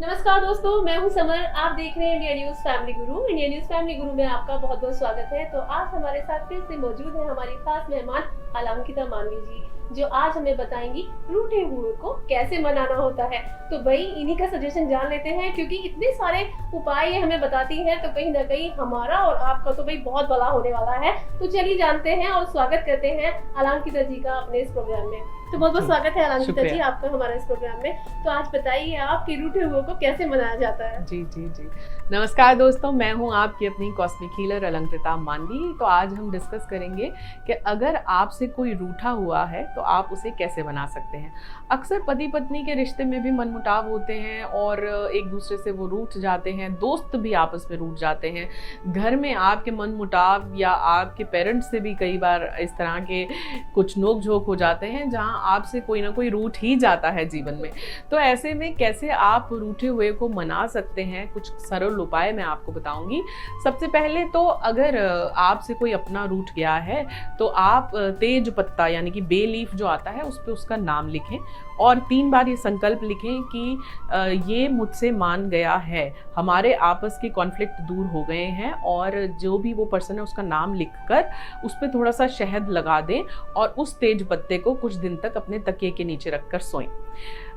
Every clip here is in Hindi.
नमस्कार दोस्तों, मैं हूं समर। आप देख रहे हैं इंडिया न्यूज फैमिली गुरु। इंडिया न्यूज फैमिली गुरु में आपका बहुत बहुत स्वागत है। तो आज हमारे साथ फिर से मौजूद है हमारी खास मेहमान अलंकिता मानवी जी, जो आज हमें बताएंगी रूठे हुए को कैसे मनाना होता है। तो भाई इन्हीं का सजेशन जान लेते हैं, क्योंकि इतने सारे उपाय ये हमें बताती हैं, तो कहीं ना कहीं हमारा और आपका तो भाई बहुत भला होने वाला है। तो चलिए जानते हैं और स्वागत करते हैं अलंकिता जी का अपने इस प्रोग्राम में। तो बहुत बहुत स्वागत है अलंकिता जी आपका हमारे इस प्रोग्राम में। तो आज बताइए आप कि रूठे हुए को कैसे मनाया जाता है। जी जी जी, नमस्कार दोस्तों, मैं हूं आपकी अपनी कॉस्मिक हीलर अलंकृता मानवी। तो आज हम डिस्कस करेंगे कि अगर आपसे कोई रूठा हुआ है तो आप उसे कैसे मना सकते हैं। अक्सर पति पत्नी के रिश्ते में भी मनमुटाव होते हैं और एक दूसरे से वो रूठ जाते हैं, दोस्त भी आपस में रूठ जाते हैं, घर में आपके मनमुटाव या आपके पेरेंट्स से भी कई बार इस तरह के कुछ नोक झोंक हो जाते हैं जहां आपसे कोई ना कोई रूठ ही जाता है जीवन में। तो ऐसे में कैसे आप रूठे हुए को मना सकते हैं, कुछ सरल उपाय मैं आपको बताऊंगी। सबसे पहले तो अगर आपसे कोई अपना रूठ गया है तो आप तेज पत्ता यानी कि बे लीफ जो आता है उस पर उसका नाम लिखें और 3 बार ये संकल्प लिखें कि ये मुझसे मान गया है, हमारे आपस के कॉन्फ्लिक्ट दूर हो गए हैं। और जो भी वो पर्सन है उसका नाम लिखकर उस पर थोड़ा सा शहद लगा दें और उस तेज पत्ते को कुछ दिन तक अपने तकिए के नीचे रखकर सोएं।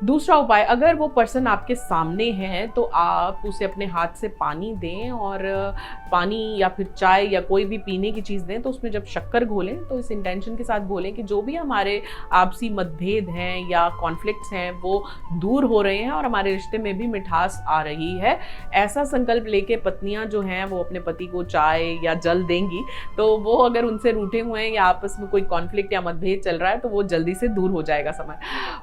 दूसरा उपाय, अगर वो पर्सन आपके सामने है तो आप उसे अपने हाथ से पानी दें और पानी या फिर चाय या कोई भी पीने की चीज़ दें तो उसमें जब शक्कर घोलें तो इस इंटेंशन के साथ घोलें कि जो भी हमारे आपसी मतभेद हैं या कॉन्फ्लिक्ट्स हैं वो दूर हो रहे हैं और हमारे रिश्ते में भी मिठास आ रही है। ऐसा संकल्प लेके पत्नियां जो हैं वो अपने पति को चाय या जल देंगी, तो वो अगर उनसे रूठे हुए हैं या आपस में कोई कॉन्फ्लिक्ट या मतभेद चल रहा है तो वो जल्दी से दूर हो जाएगा समय।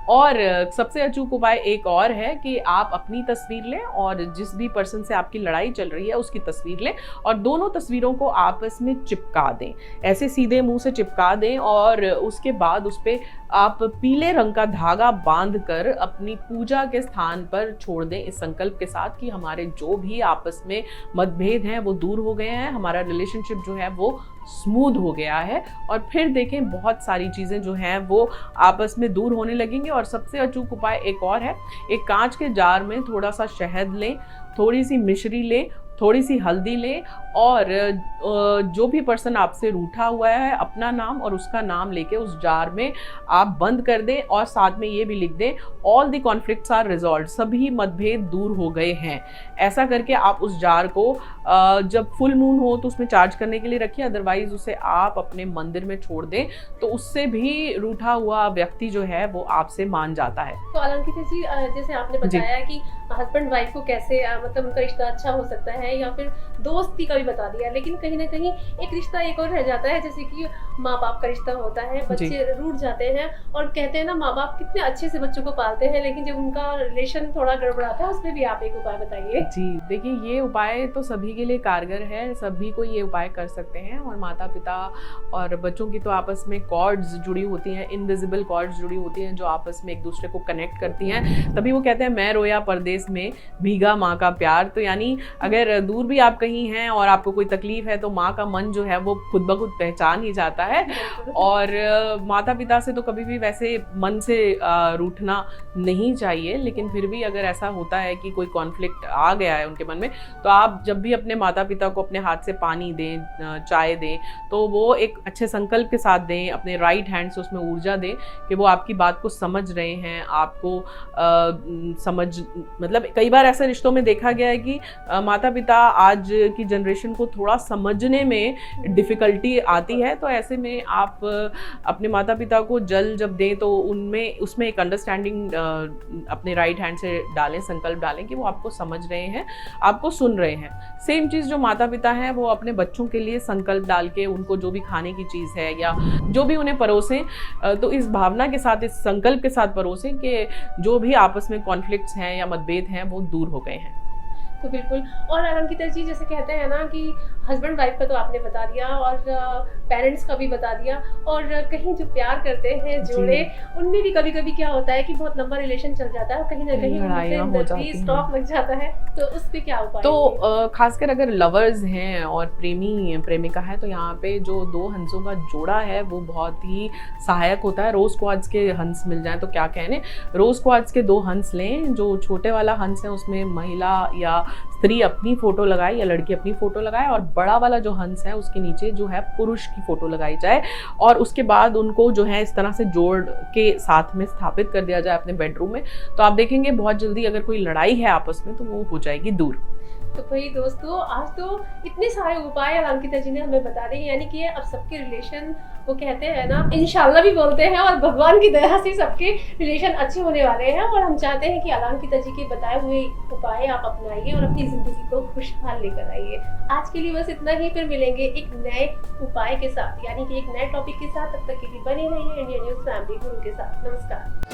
और सबसे अचूक उपाय एक और है कि आप अपनी तस्वीर लें और जिस भी पर्सन से आपकी लड़ाई चल रही है उसकी तस्वीर लें और दोनों तस्वीरों को आपस में चिपका दें, ऐसे सीधे मुंह से चिपका दें और उसके बाद उस पर आप पीले रंग का धागा बांधकर अपनी पूजा के स्थान पर छोड़ दें इस संकल्प के साथ कि हमारे जो भी आपस में मतभेद हैं वो दूर हो गए हैं, हमारा रिलेशनशिप जो है वो स्मूथ हो गया है। और फिर देखें बहुत सारी चीज़ें जो हैं वो आपस में दूर होने लगेंगी। और सबसे अचूक उपाय एक और है, एक कांच के जार में थोड़ा सा शहद लें, थोड़ी सी मिश्री लें, थोड़ी सी हल्दी लें और जो भी पर्सन आपसे रूठा हुआ है अपना नाम और उसका नाम लेके उस जार में आप बंद कर दें और साथ में ये भी लिख दें all the conflicts are resolved, सभी मतभेद दूर हो गए हैं। ऐसा करके आप उस जार को जब फुल मून हो तो उसमें चार्ज करने के लिए रखिए, अदरवाइज उसे आप अपने मंदिर में छोड़ दें तो उससे भी रूठा हुआ व्यक्ति जो है वो आपसे मान जाता है। तो अलंकिता जी, जैसे आपने बताया कि हस्बैंड वाइफ को कैसे मतलब उनका रिश्ता अच्छा हो सकता है या फिर दोस्ती का भी बता दिया, लेकिन कहीं ना कहीं एक रिश्ता एक और रह जाता है, जैसे कि माँ बाप का रिश्ता होता है। बच्चे रूठ जाते हैं और कहते हैं ना, माँ बाप कितने अच्छे से बच्चों को पालते हैं, लेकिन जब उनका रिलेशन थोड़ा गड़बड़ाता है उसमें भी आप एक उपाय बताइए। जी देखिए, ये उपाय तो सभी के लिए कारगर है, सभी को ये उपाय कर सकते हैं। और माता पिता और बच्चों की तो आपस में कॉर्ड्स जुड़ी होती हैं, इनविजिबल कॉर्ड्स जुड़ी होती हैं जो आपस में एक दूसरे को कनेक्ट करती हैं। तभी वो कहते हैं मैं रोया परदेस में भीगा माँ का प्यार। तो यानी अगर दूर भी आप कहीं हैं और आपको कोई तकलीफ है तो माँ का मन जो है वो खुद ब खुद पहचान ही जाता है। और माता पिता से तो कभी भी वैसे मन से रूठना नहीं चाहिए, लेकिन फिर भी अगर ऐसा होता है कि कोई कॉन्फ्लिक्ट आ गया है उनके मन में तो आप जब भी अपने माता पिता को अपने हाथ से पानी दें, चाय दें, तो वो एक अच्छे संकल्प के साथ दें, अपने राइट हैंड से उसमें ऊर्जा दें कि वो आपकी बात को समझ रहे हैं, आपको मतलब कई बार ऐसे रिश्तों में देखा गया है कि माता पिता आज की जनरेशन को थोड़ा समझने में डिफ़िकल्टी आती है। तो ऐसे में आप अपने माता पिता को जल जब दें तो उसमें एक अंडरस्टैंडिंग अपने राइट हैंड से डालें, संकल्प डालें कि वो आपको समझ रहे हैं, आपको सुन रहे हैं। सेम चीज़ जो माता पिता हैं वो अपने बच्चों के लिए संकल्प डाल के उनको जो भी खाने की चीज़ है या जो भी उन्हें परोसें, तो इस भावना के साथ, इस संकल्प के साथ परोसें कि जो भी आपस में कॉन्फ्लिक्ट्स हैं या मतभेद हैं वो दूर हो गए हैं। तो बिल्कुल। और अलंकिता जी, जैसे कहते हैं ना कि हस्बैंड वाइफ का तो आपने बता दिया और पेरेंट्स का भी बता दिया, और कहीं जो प्यार करते हैं जोड़े, उनमें भी कभी कभी क्या होता है कि बहुत लंबा रिलेशन चल जाता है और कहीं ना कहीं लड़ाइयाँ हो जाती हैं। स्टॉप लग जाता है, तो उस पे क्या उपाय तो होंगे? खासकर अगर लवर्स हैं और प्रेमी प्रेमिका है, तो यहाँ पे जो दो हंसों का जोड़ा है वो बहुत ही सहायक होता है। रोज क्वार्ट्ज के हंस मिल जाए तो क्या कहने, रोज क्वार्ट्ज के 2 हंस लें। जो छोटे वाला हंस है उसमें महिला या स्त्री अपनी फोटो लगाए या लड़की अपनी फोटो लगाए, और बड़ा वाला जो हंस है उसके नीचे जो है पुरुष की फोटो लगाई जाए, और उसके बाद उनको जो है इस तरह से जोड़ के साथ में स्थापित कर दिया जाए अपने बेडरूम में। तो आप देखेंगे बहुत जल्दी अगर कोई लड़ाई है आपस में तो वो हो जाएगी दूर। तो भाई दोस्तों, आज तो इतने सारे उपाय अलंकिता जी ने हमें बता दिए, यानी कि अब सबके रिलेशन, वो कहते हैं ना, इंशाल्लाह भी बोलते हैं, और भगवान की दया से सबके रिलेशन अच्छे होने वाले हैं। और हम चाहते हैं कि अलंकिता जी के बताए हुए उपाय आप अपनाइए और अपनी जिंदगी को खुशहाल लेकर आइए। आज के लिए बस इतना ही, फिर मिलेंगे एक नए उपाय के साथ, यानी कि एक नए टॉपिक के साथ। तब तक के लिए बने रहिए इंडियन न्यूज़ फैमिली गुरु के साथ। नमस्कार।